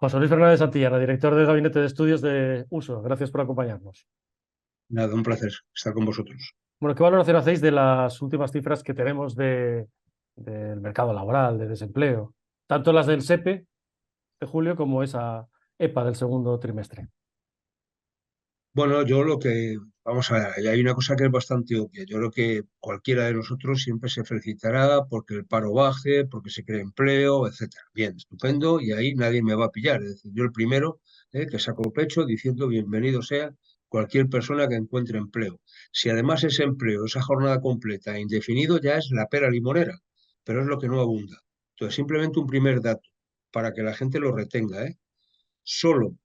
José Luis Fernández Santillana, director del Gabinete de Estudios de Uso. Gracias por acompañarnos. Nada, un placer estar con vosotros. Bueno, ¿qué valoración hacéis de las últimas cifras que tenemos del mercado laboral, de desempleo? Tanto las del SEPE de julio como esa EPA del segundo trimestre. Bueno, vamos a ver, hay una cosa que es bastante obvia. Yo creo que cualquiera de nosotros siempre se felicitará porque el paro baje, porque se cree empleo, etcétera. Bien, estupendo, y ahí nadie me va a pillar. Es decir, yo el primero que saco pecho diciendo bienvenido sea cualquier persona que encuentre empleo. Si además ese empleo, esa jornada completa e indefinido, ya es la pera limonera, pero es lo que no abunda. Entonces, simplemente un primer dato para que la gente lo retenga, ¿eh? Solo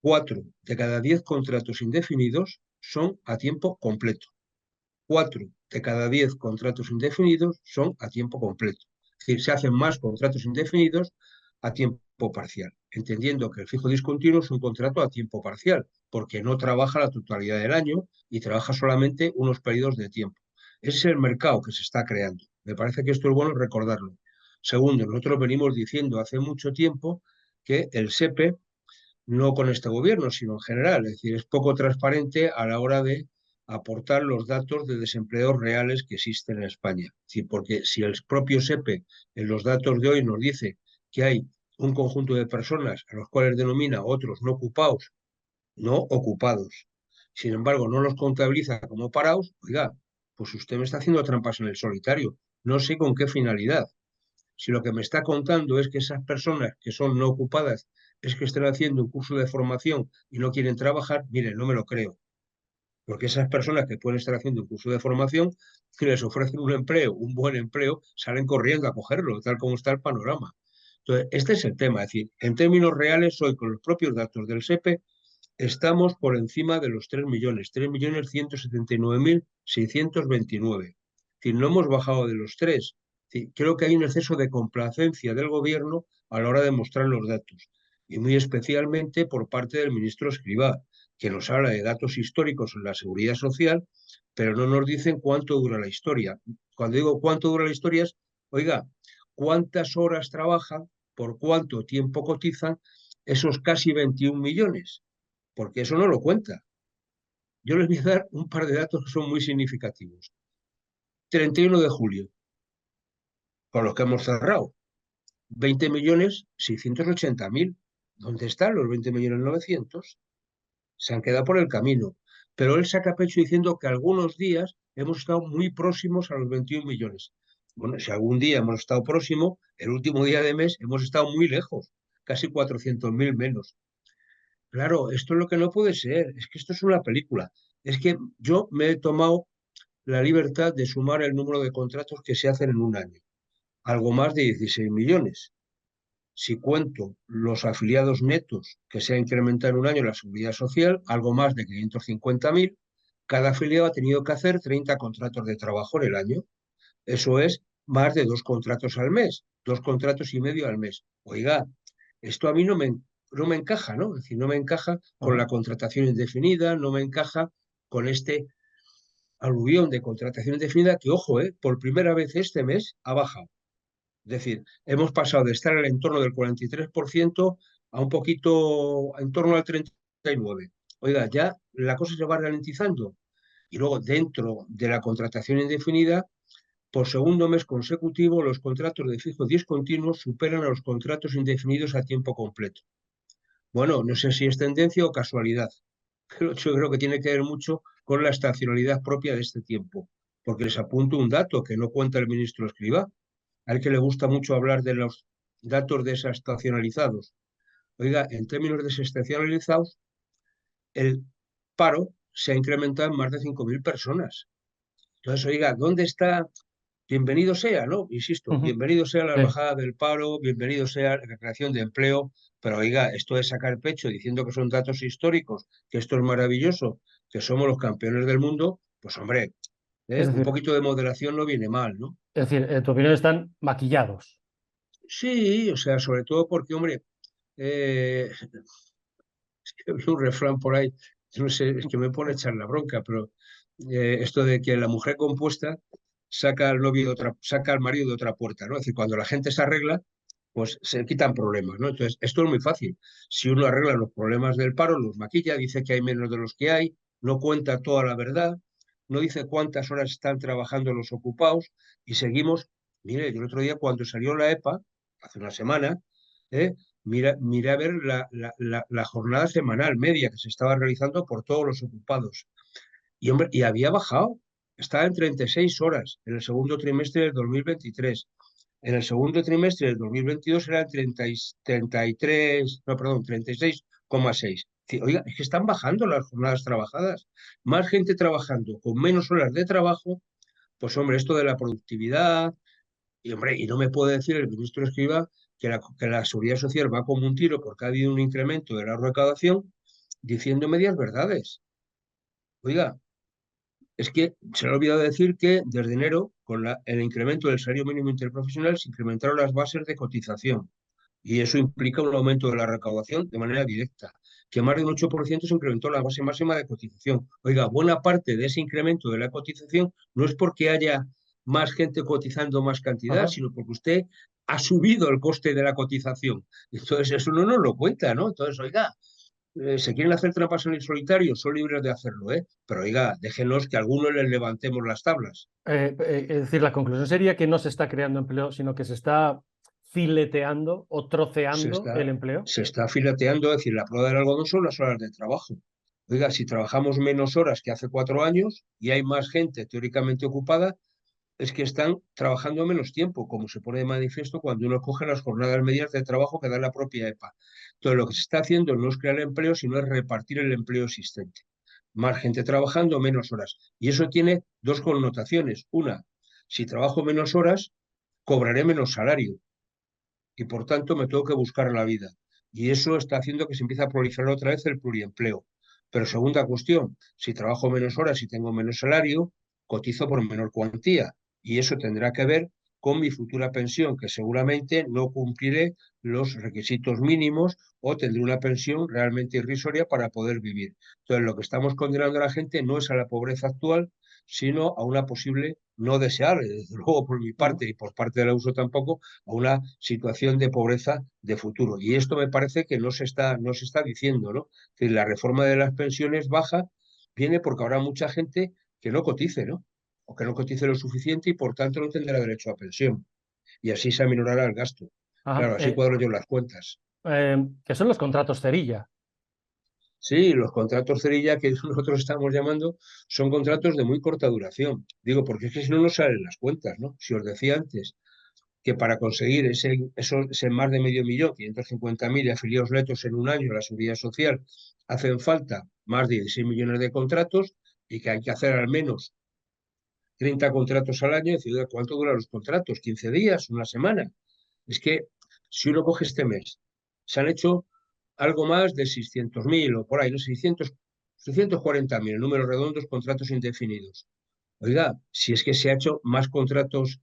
4 de cada 10 contratos indefinidos son a tiempo completo. 4 de cada 10 contratos indefinidos son a tiempo completo. Es decir, se hacen más contratos indefinidos a tiempo parcial, entendiendo que el fijo discontinuo es un contrato a tiempo parcial, porque no trabaja la totalidad del año y trabaja solamente unos periodos de tiempo. Ese es el mercado que se está creando. Me parece que esto es bueno recordarlo. Segundo, nosotros venimos diciendo hace mucho tiempo que el SEPE no con este gobierno, sino en general. Es decir, es poco transparente a la hora de aportar los datos de desempleo reales que existen en España. Es decir, porque si el propio SEPE en los datos de hoy nos dice que hay un conjunto de personas a los cuales denomina otros no ocupados, no ocupados, sin embargo no los contabiliza como parados, oiga, pues usted me está haciendo trampas en el solitario. No sé con qué finalidad. Si lo que me está contando es que esas personas que son no ocupadas es que están haciendo un curso de formación y no quieren trabajar, miren, no me lo creo. Porque esas personas que pueden estar haciendo un curso de formación, si les ofrecen un empleo, un buen empleo, salen corriendo a cogerlo, tal como está el panorama. Entonces, este es el tema. Es decir, en términos reales, hoy con los propios datos del SEPE, estamos por encima de los 3 millones, 3.179.629. Es decir, no hemos bajado de los 3. Creo que hay un exceso de complacencia del gobierno a la hora de mostrar los datos, y muy especialmente por parte del ministro Escrivá, que nos habla de datos históricos en la seguridad social, pero no nos dicen cuánto dura la historia. Cuando digo cuánto dura la historia es, oiga, cuántas horas trabajan, por cuánto tiempo cotizan esos casi 21 millones, porque eso no lo cuenta. Yo les voy a dar un par de datos que son muy significativos. 31 de julio, con los que hemos cerrado, 20.680.000. ¿Dónde están los 20.900.000? Se han quedado por el camino. Pero él saca pecho diciendo que algunos días hemos estado muy próximos a los 21 millones. Bueno, si algún día hemos estado próximo, el último día de mes hemos estado muy lejos, casi 400.000 menos. Claro, esto es lo que no puede ser, es que esto es una película. Es que yo me he tomado la libertad de sumar el número de contratos que se hacen en un año, algo más de 16 millones. Si cuento los afiliados netos que se ha incrementado en un año la seguridad social, algo más de 550.000, cada afiliado ha tenido que hacer 30 contratos de trabajo en el año. Eso es más de 2 contratos al mes, 2 contratos y medio al mes. Oiga, esto a mí no me encaja, ¿no? Es decir, no me encaja con Ajá. la contratación indefinida, no me encaja con este aluvión de contratación indefinida que, ojo, por primera vez este mes ha bajado. Es decir, hemos pasado de estar en el entorno del 43% a un poquito en torno al 39%. Oiga, ya la cosa se va ralentizando. Y luego, dentro de la contratación indefinida, por segundo mes consecutivo, los contratos de fijo discontinuos superan a los contratos indefinidos a tiempo completo. Bueno, no sé si es tendencia o casualidad, pero yo creo que tiene que ver mucho con la estacionalidad propia de este tiempo, porque les apunto un dato que no cuenta el ministro Escrivá, al que le gusta mucho hablar de los datos desestacionalizados. Oiga, en términos desestacionalizados, el paro se ha incrementado en más de 5.000 personas. Entonces, oiga, ¿dónde está? Bienvenido sea, ¿no? Insisto, Ujú. bienvenido sea la Sí. bajada del paro, bienvenido sea la creación de empleo, pero oiga, esto de sacar pecho diciendo que son datos históricos, que esto es maravilloso, que somos los campeones del mundo, pues hombre, Es un decir, poquito de moderación no viene mal, ¿no? en tu opinión están maquillados. Sí, o sea, sobre todo porque, hombre, es que vi un refrán por ahí, no sé, es que me pone a echar la bronca, pero esto de que la mujer compuesta saca al marido de otra puerta, ¿no? Es decir, cuando la gente se arregla, pues se quitan problemas, ¿no? Entonces, esto es muy fácil. Si uno arregla los problemas del paro, los maquilla, dice que hay menos de los que hay, no cuenta toda la verdad, no dice cuántas horas están trabajando los ocupados y seguimos. Mire, yo el otro día cuando salió la EPA, hace una semana, ¿eh? Miré a ver la jornada semanal media que se estaba realizando por todos los ocupados. Y, hombre, y había bajado, estaba en 36 horas en el segundo trimestre del 2023. En el segundo trimestre del 2022 eran 33, no, perdón, 36,6. Oiga, es que están bajando las jornadas trabajadas. Más gente trabajando con menos horas de trabajo, pues hombre, esto de la productividad, y hombre, y no me puede decir el ministro Escrivá que la seguridad social va como un tiro porque ha habido un incremento de la recaudación diciendo medias verdades. Oiga, es que se le ha olvidado decir que desde enero, con el incremento del salario mínimo interprofesional, se incrementaron las bases de cotización. Y eso implica un aumento de la recaudación de manera directa, que más de un 8% se incrementó la base máxima de cotización. Oiga, buena parte de ese incremento de la cotización no es porque haya más gente cotizando más cantidad, Ajá. sino porque usted ha subido el coste de la cotización. Entonces, eso no nos lo cuenta, ¿no? Entonces, oiga, se quieren hacer trampas en el solitario, son libres de hacerlo, ¿eh? Pero oiga, déjenos que a algunos les levantemos las tablas. Es decir, la conclusión sería que no se está creando empleo, sino que se está fileteando o se troceando el está, empleo. se está fileteando, es decir, la prueba del algodón son las horas de trabajo. Oiga, si trabajamos menos horas que hace 4 años y hay más gente teóricamente ocupada, es que están trabajando menos tiempo, como se pone de manifiesto cuando uno coge las jornadas medias de trabajo que da la propia EPA. Entonces, lo que se está haciendo no es crear empleo, sino es repartir el empleo existente. Más gente trabajando, menos horas. Y eso tiene dos connotaciones. Una, si trabajo menos horas, cobraré menos salario y por tanto me tengo que buscar la vida. Y eso está haciendo que se empiece a proliferar otra vez el pluriempleo. Pero segunda cuestión, si trabajo menos horas y tengo menos salario, cotizo por menor cuantía. Y eso tendrá que ver con mi futura pensión, que seguramente no cumpliré los requisitos mínimos o tendré una pensión realmente irrisoria para poder vivir. Entonces, lo que estamos condenando a la gente no es a la pobreza actual, sino a una posible no deseable, desde luego por mi Ujú. parte y por parte de la uso tampoco, a una situación de pobreza de futuro. Y esto me parece que no se está diciendo, ¿no? Que la reforma de las pensiones baja viene porque habrá mucha gente que no cotice, ¿no? O que no cotice lo suficiente y por tanto no tendrá derecho a pensión. Y así se aminorará el gasto. Ajá. Claro, así cuadro yo las cuentas. Que son los contratos cerilla. Sí, los contratos cerilla que nosotros estamos llamando son contratos de muy corta duración. Digo, porque es que si no, no salen las cuentas, ¿no? Si os decía antes que para conseguir ese más de medio millón, 550.000 afiliados netos en un año a la seguridad social, hacen falta más de 16 millones de contratos y que hay que hacer al menos 30 contratos al año. Es decir, ¿cuánto duran los contratos? ¿15 días? ¿Una semana? Es que si uno coge este mes, se han hecho algo más de 600.000 o por ahí, ¿no? 640.000, números redondos, contratos indefinidos. Oiga, si es que se ha hecho más contratos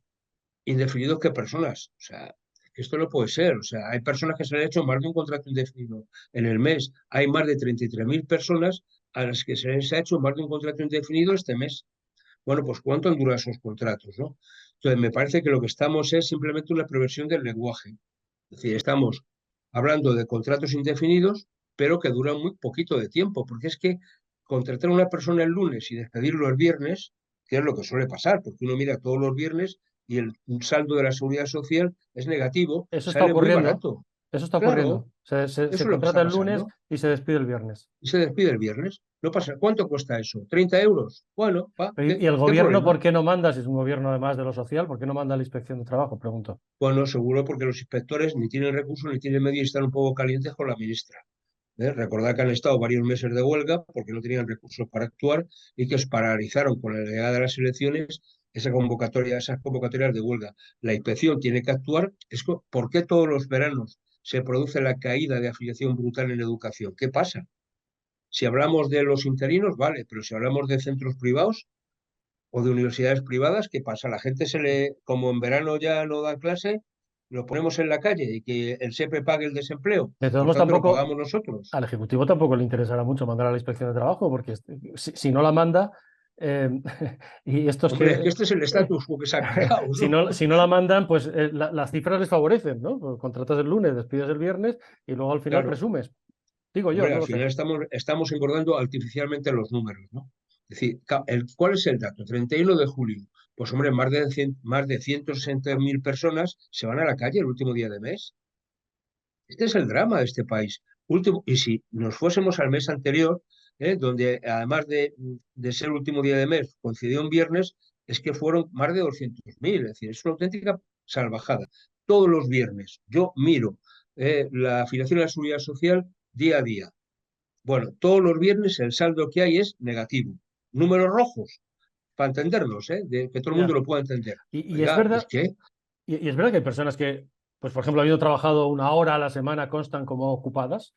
indefinidos que personas. O sea, esto no puede ser. O sea, hay personas que se le ha hecho más de un contrato indefinido en el mes. Hay más de 33.000 personas a las que se les ha hecho más de un contrato indefinido este mes. Bueno, pues ¿cuánto han durado esos contratos, no? Entonces, me parece que lo que estamos es simplemente una perversión del lenguaje. Es decir, estamos hablando de contratos indefinidos, pero que duran muy poquito de tiempo, porque es que contratar a una persona el lunes y despedirlo el viernes, que es lo que suele pasar, porque uno mira todos los viernes y el saldo de la seguridad social es negativo, Eso está sale muy ocurriendo. barato. Eso está Claro, ocurriendo. Se eso es lo que contrata está el lunes pasando. y se despide el viernes. Y se despide el viernes. No pasa. ¿Cuánto cuesta eso? ¿30 euros? Bueno, va, ¿Y ¿qué, el qué gobierno problema? por qué no manda, si es un gobierno además de lo social, por qué no manda a la inspección de trabajo? Pregunto. Bueno, seguro porque los inspectores ni tienen recursos ni tienen medios y están un poco calientes con la ministra. Recordad que han estado varios meses de huelga porque no tenían recursos para actuar y que os paralizaron con la llegada de las elecciones esas convocatorias de huelga. La inspección tiene que actuar. ¿Por qué todos los veranos se produce la caída de afiliación brutal en educación? ¿Qué pasa? Si hablamos de los interinos, vale, pero si hablamos de centros privados o de universidades privadas, ¿qué pasa? La gente como en verano ya no dan clase, lo ponemos en la calle y que el SEPE pague el desempleo. De todos Por modos, tanto, lo tampoco, pagamos nosotros. al Ejecutivo tampoco le interesará mucho mandar a la inspección de trabajo, porque si no la manda, Eh, y estos Hombre, es que que, este es el status quo que se ha creado, ¿no? si no la mandan, pues las cifras les favorecen, ¿no? Pues contratas el lunes, despides el viernes y luego al final Claro, presumes. Digo yo, hombre, no al lo sé. final estamos engordando artificialmente los números, ¿no? Es decir, ¿cuál es el dato? 31 de julio. Pues hombre, más de 160.000 personas se van a la calle el último día de mes. Este es el drama de este país. Y si nos fuésemos al mes anterior, donde además de ser último día de mes, coincidió un viernes, es que fueron más de 200.000. Es decir, es una auténtica salvajada. Todos los viernes yo miro la afiliación a la seguridad social día a día. Bueno, todos los viernes el saldo que hay es negativo. Números rojos, para entendernos, que todo el mundo Ya. lo pueda entender. Y es Oiga, es verdad, que y es verdad que hay personas que, pues por ejemplo, habiendo trabajado una hora a la semana, constan como ocupadas.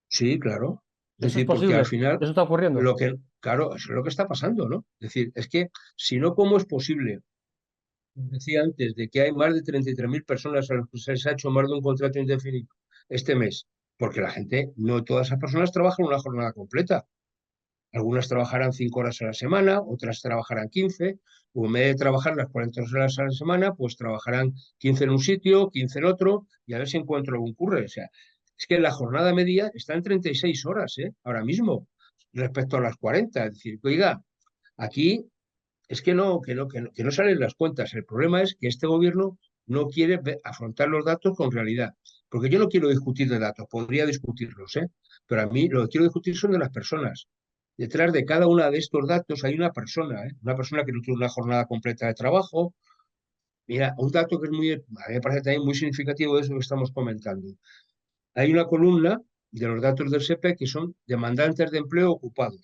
sí, claro. Es ¿Eso es decir, porque al posible? final, ¿Eso está ocurriendo? claro, eso es lo que está pasando, ¿no? Es decir, es que si no, ¿cómo es posible? Decía antes de que hay más de 33.000 personas a las que se les ha hecho más de un contrato indefinido este mes, porque la gente, no todas esas personas trabajan una jornada completa. Algunas trabajarán 5 horas a la semana, otras trabajarán 15, o en vez de trabajar las 40 horas a la semana, pues trabajarán 15 en un sitio, 15 en otro, y a ver si encuentro algún curre. O sea, es que la jornada media está en 36 horas, ahora mismo, respecto a las 40. Es decir, oiga, aquí es que no salen las cuentas. El problema es que este gobierno no quiere afrontar los datos con realidad. Porque yo no quiero discutir de datos, podría discutirlos, pero a mí lo que quiero discutir son de las personas. Detrás de cada uno de estos datos hay una persona que no tiene una jornada completa de trabajo. Mira, un dato que a mí me parece también muy significativo de eso que estamos comentando. Hay una columna de los datos del SEPE que son demandantes de empleo ocupados,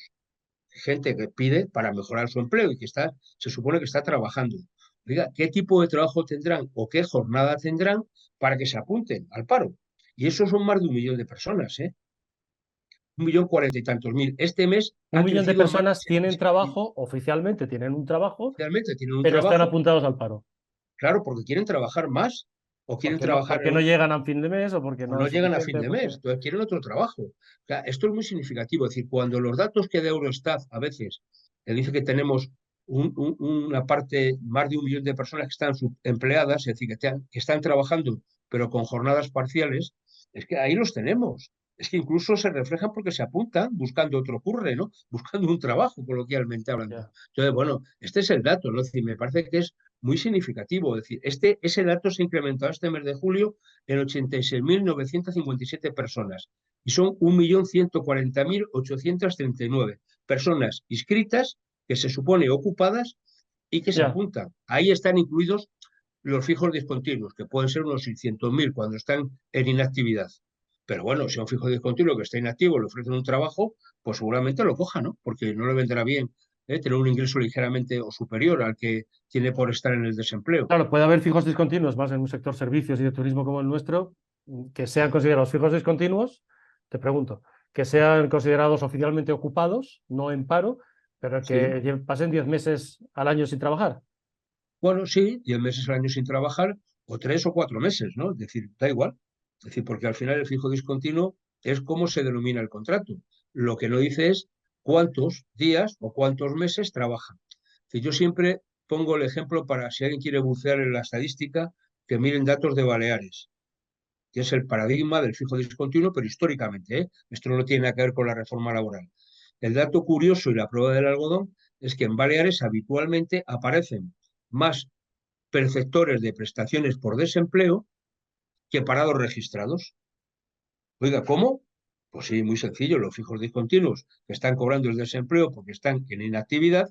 gente que pide para mejorar su empleo y que se supone que está trabajando. Oiga, ¿qué tipo de trabajo tendrán o qué jornada tendrán para que se apunten al paro? Y eso son más de 1 millón de personas, 1.040.000 y tantos. Este mes Un ha millón de crecido en más personas de tienen 76.000. trabajo, oficialmente tienen un trabajo, Realmente tienen un pero están trabajo, apuntados al paro. claro, porque quieren trabajar más o quieren trabajar Porque no llegan a fin de mes o porque o no no es llegan a fin suficiente, de mes, porque... entonces quieren otro trabajo. O sea, esto es muy significativo, es decir, cuando los datos que da Eurostat a veces le dice que tenemos una parte, más de 1 millón de personas que están subempleadas, es decir, que están trabajando pero con jornadas parciales, es que ahí los tenemos. Es que incluso se reflejan porque se apuntan buscando otro curre, ¿no? Buscando un trabajo, coloquialmente hablando. Ya. Entonces, bueno, este es el dato, ¿no? Es decir, me parece que es muy significativo. Es decir, ese dato se ha incrementado este mes de julio en 86.957 personas y son 1.140.839 personas inscritas que se supone ocupadas y que se Ya. apuntan. Ahí están incluidos los fijos discontinuos, que pueden ser unos 600.000 cuando están en inactividad. Pero bueno, si a un fijo discontinuo que está inactivo le ofrecen un trabajo, pues seguramente lo coja, ¿no? Porque no le vendrá bien tener un ingreso ligeramente o superior al que tiene por estar en el desempleo. Claro, puede haber fijos discontinuos más en un sector servicios y de turismo como el nuestro, que sean considerados fijos discontinuos, te pregunto, que sean considerados oficialmente ocupados, no en paro, pero Sí. que pasen 10 meses al año sin trabajar. Bueno, sí, 10 meses al año sin trabajar, o 3 o 4 meses, ¿no? Es decir, da igual. Es decir, porque al final el fijo discontinuo es cómo se denomina el contrato. Lo que no dice es cuántos días o cuántos meses trabajan. Es decir, yo siempre pongo el ejemplo para si alguien quiere bucear en la estadística, que miren datos de Baleares, que es el paradigma del fijo discontinuo, pero históricamente, ¿eh? Esto no tiene nada que ver con la reforma laboral. El dato curioso y la prueba del algodón es que en Baleares habitualmente aparecen más perceptores de prestaciones por desempleo que parados registrados. Oiga, ¿cómo? Pues sí, muy sencillo, los fijos discontinuos que están cobrando el desempleo porque están en inactividad,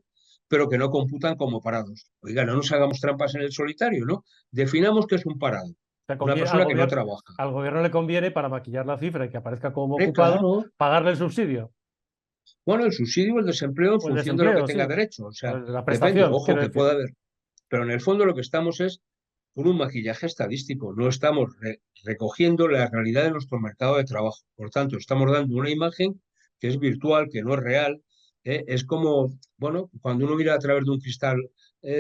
pero que no computan como parados. Oiga, no nos hagamos trampas en el solitario, ¿no? Definamos qué es un parado. O sea, Una al persona que no trabaja. al gobierno le conviene, para maquillar la cifra y que aparezca como ocupado, Claro. pagarle el subsidio Bueno, el subsidio o el desempleo en o el función de lo que desempleo, tenga sí, derecho. O o sea, la depende, prestación, ojo, quiero que decir. pueda haber. Pero en el fondo lo que estamos es con un maquillaje estadístico, no estamos recogiendo la realidad de nuestro mercado de trabajo. Por tanto, estamos dando una imagen que es virtual, que no es real. Es como, bueno, cuando uno mira a través de un cristal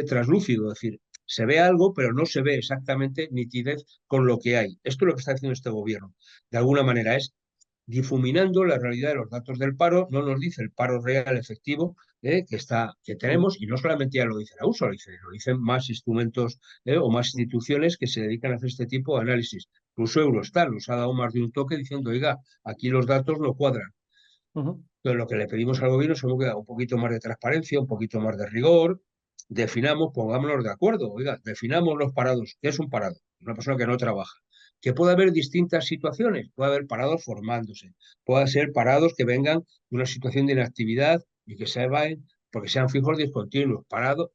translúcido, es decir, se ve algo, pero no se ve exactamente nitidez con lo que hay. Esto es lo que está haciendo este gobierno. De alguna manera es difuminando la realidad de los datos del paro, no nos dice el paro real efectivo, que tenemos, y no solamente ya lo dice la USA, lo dicen más instrumentos o más instituciones que se dedican a hacer este tipo de análisis. Incluso Eurostat nos ha dado más de un toque diciendo, oiga, aquí los datos no cuadran. Ujú. Entonces, lo que le pedimos al gobierno es un poquito más de transparencia, un poquito más de rigor, definamos, pongámonos de acuerdo, oiga, definamos los parados. ¿Qué es un parado? Una persona que no trabaja. Que puede haber distintas situaciones, puede haber parados formándose, puede ser parados que vengan de una situación de inactividad y que se vayan porque sean fijos discontinuos, parados,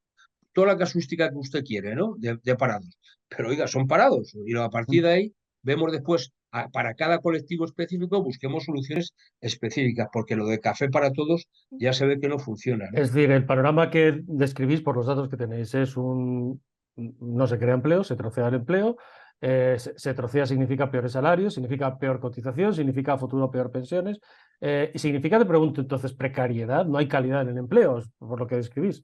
toda la casuística que usted quiere, ¿no? De parados. Pero oiga, son parados. Y a partir de ahí vemos después, para cada colectivo específico, busquemos soluciones específicas, porque lo de café para todos ya se ve que no funciona, ¿no? Es decir, el panorama que describís por los datos que tenéis es no se crea empleo, se trocea el empleo, se trocea significa peores salarios, significa peor cotización, significa a futuro peor pensiones, y significa, te pregunto entonces, precariedad, no hay calidad en el empleo, por lo que describís.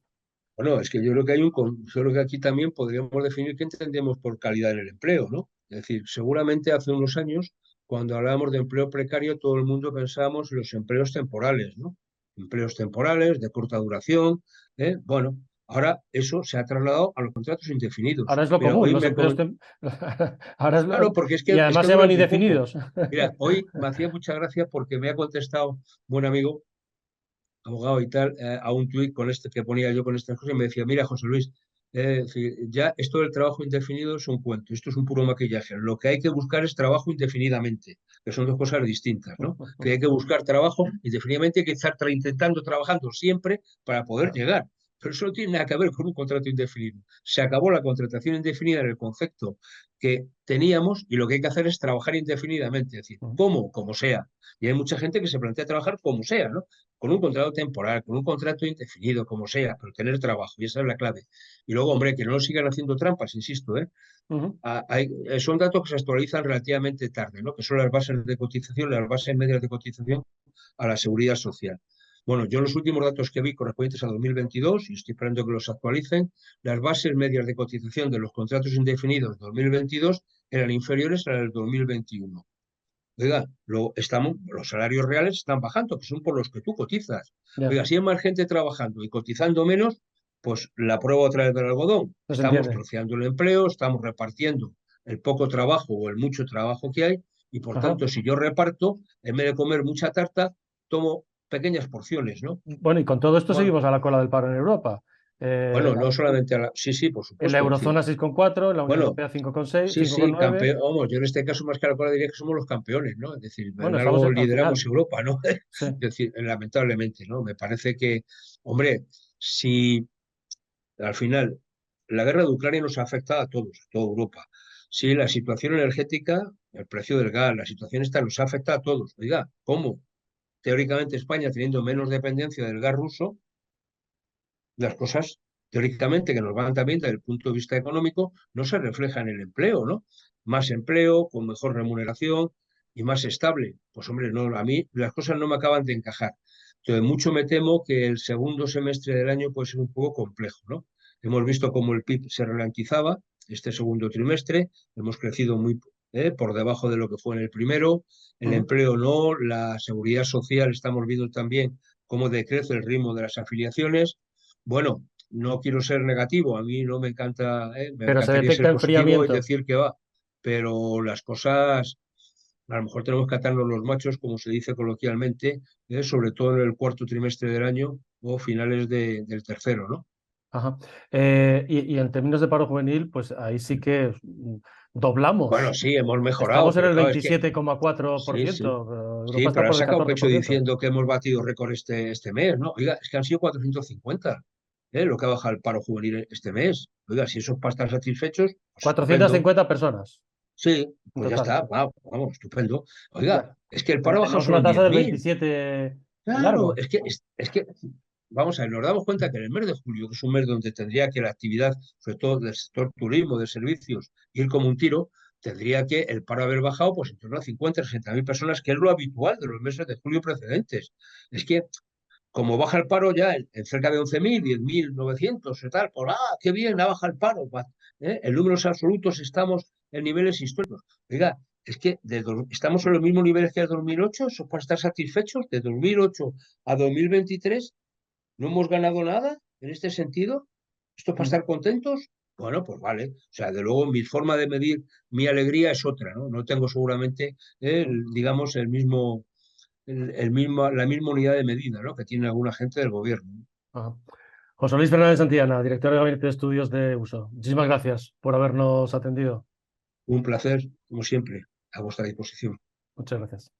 Bueno, es que yo creo que yo creo que aquí también podríamos definir qué entendemos por calidad en el empleo, ¿no? Es decir, seguramente hace unos años, cuando hablábamos de empleo precario, todo el mundo pensábamos en los empleos temporales, ¿no? Empleos temporales, de corta duración, ¿eh? Bueno, ahora eso se ha trasladado a los contratos indefinidos. Ahora es lo Mira, común, hoy los me empleos... comentó, Ahora claro, porque Y es además que se dura llaman muy poco. indefinidos. Mira, hoy me hacía mucha gracia porque me ha contestado un buen amigo abogado y tal, a un tuit con este que ponía yo con estas cosas y me decía, mira, José Luis, ya esto del trabajo indefinido es un cuento, esto es un puro maquillaje. Lo que hay que buscar es trabajo indefinidamente, que son dos cosas distintas, ¿no? Que hay que buscar trabajo indefinidamente, hay que estar intentando, trabajando siempre para poder llegar. Pero eso no tiene nada que ver con un contrato indefinido. Se acabó la contratación indefinida en el concepto que teníamos y lo que hay que hacer es trabajar indefinidamente, es decir, ¿cómo? Como sea. Y hay mucha gente que se plantea trabajar como sea, ¿no? Con un contrato temporal, con un contrato indefinido, como sea, pero tener trabajo, y esa es la clave. Y luego, hombre, que no nos sigan haciendo trampas, insisto, ¿eh? Son datos que se actualizan relativamente tarde, ¿no? Que son las bases de cotización, las bases medias de cotización a la seguridad social. Bueno, yo los últimos datos que vi correspondientes a 2022, y estoy esperando que los actualicen, las bases medias de cotización de los contratos indefinidos de 2022 eran inferiores a las del 2021. Oiga, los salarios reales están bajando, que son por los que tú cotizas. Ya, Oiga, si hay más gente trabajando y cotizando menos, pues la prueba otra vez del algodón. no se Estamos entiende. troceando el empleo, estamos repartiendo el poco trabajo o el mucho trabajo que hay, y por Ajá. tanto, si yo reparto, en vez de comer mucha tarta, tomo pequeñas porciones, ¿no? Bueno, y con todo esto Bueno, seguimos a la cola del paro en Europa. bueno, no solamente a la... Sí, sí, por En la supuesto. Es decir, eurozona 6,4, en la Unión bueno, Europea 5,6, sí, sí, 5,9. campeón. Vamos, yo en este caso más que la cola diría que somos los campeones, ¿no? Es decir, Bueno, en estamos algo al lideramos final. Europa, ¿no? Es Sí. decir, lamentablemente, ¿no? Me parece que, hombre, si al final la guerra de Ucrania nos afecta a todos, a toda Europa. Si la situación energética, el precio del gas, la situación esta nos afecta a todos. Oiga, ¿cómo? Teóricamente España, teniendo menos dependencia del gas ruso, las cosas teóricamente que nos van también desde el punto de vista económico no se reflejan en el empleo, ¿no? Más empleo, con mejor remuneración y más estable. Pues hombre, no, a mí las cosas no me acaban de encajar. Entonces, mucho me temo que el segundo semestre del año puede ser un poco complejo, ¿no? Hemos visto cómo el PIB se ralentizaba este segundo trimestre, hemos crecido muy por debajo de lo que fue en el primero, el Ujú. empleo no, la seguridad social estamos viendo también cómo decrece el ritmo de las afiliaciones. Bueno, no quiero ser negativo, a mí no me encanta, me Pero se encantaría detecta ser positivo y enfriamiento. decir que va, pero las cosas, a lo mejor tenemos que atarnos los machos, como se dice coloquialmente, sobre todo en el cuarto trimestre del año o finales del tercero, ¿no? Ajá. Y en términos de paro juvenil, pues ahí sí que Bueno, doblamos. sí, hemos mejorado, Estamos en pero el claro, es que 27,4%. sí, sí, Europa sí, está pero ha por el sacado pecho 14%. diciendo que hemos batido récord este mes, ¿no? Oiga, es que han sido 450, lo que ha bajado el paro juvenil este mes. Oiga, si eso es para estar satisfechos, pues Cuatrocientas estupendo. cincuenta personas Sí, en pues ya total. está, vamos, estupendo. Oiga, Ya. es que el paro ha bajado Tenemos solo una en tasa del 10.000. 27 Claro, largo. es que, vamos a ver, nos damos cuenta que en el mes de julio, que es un mes donde tendría que la actividad, sobre todo del sector turismo, de servicios, ir como un tiro, tendría que el paro haber bajado pues en torno a 50, 60.000 personas, que es lo habitual de los meses de julio precedentes. Es que como baja el paro ya en cerca de 11.000, 10.900 y tal, pues qué bien, ha bajado el paro. En números absolutos estamos en niveles históricos. Oiga, es que estamos en los mismos niveles que el 2008, eso para estar satisfechos, de 2008 a 2023, no hemos ganado nada en este sentido. ¿Esto es para Mm, estar contentos? Bueno, pues vale. O sea, de luego mi forma de medir mi alegría es otra, ¿no? No tengo seguramente, digamos, la misma unidad de medida, ¿no? Que tiene alguna gente del gobierno, ¿no? ajá. José Luis Fernández Santillana, director de Gabinete de Estudios de Uso. Muchísimas gracias por habernos atendido. Un placer, como siempre, a vuestra disposición. Muchas gracias.